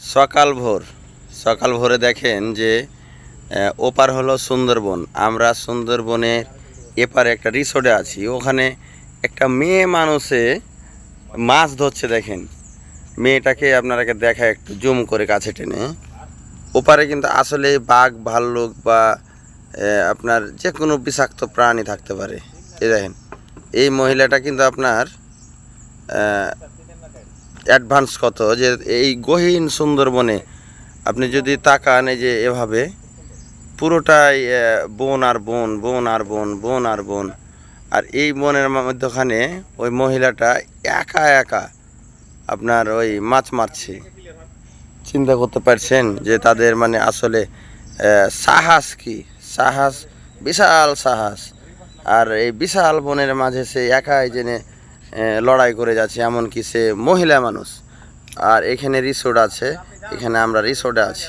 সকাল ভোরে দেখেন যে ওপার হলো সুন্দরবন। আমরা সুন্দরবনের এপারে একটা রিসোর্টে আছি। ওখানে একটা মেয়ে মানুষে মাছ ধরছে। দেখেন মেয়েটাকে আপনারাকে দেখা একটু জুম করে কাছে টেনে। ওপারে কিন্তু আসলে বাঘ ভাল্লুক বা আপনার যে কোনো বিষাক্ত প্রাণী থাকতে পারে। এই দেখেন এই মহিলাটা কিন্তু আপনার অ্যাডভান্স কত যে এই গহীন সুন্দরবনে আপনি যদি তাকান, এই যে এভাবে পুরোটাই বন আর বন, বন আর বন, বন আর বন। আর এই বনের মধ্যখানে ওই মহিলাটা একা একা আপনার ওই মাছ মারছে। চিন্তা করতে পারছেন যে তাদের মানে আসলে সাহস কি, সাহস, বিশাল সাহস। আর এই বিশাল বনের মাঝে সে একাই জেনে লড়াই করে যাচ্ছে, এমনকি সে মহিলা মানুষ। আর এখানে রিসোর্ট আছে, এখানে আমরা রিসোর্টে আছি।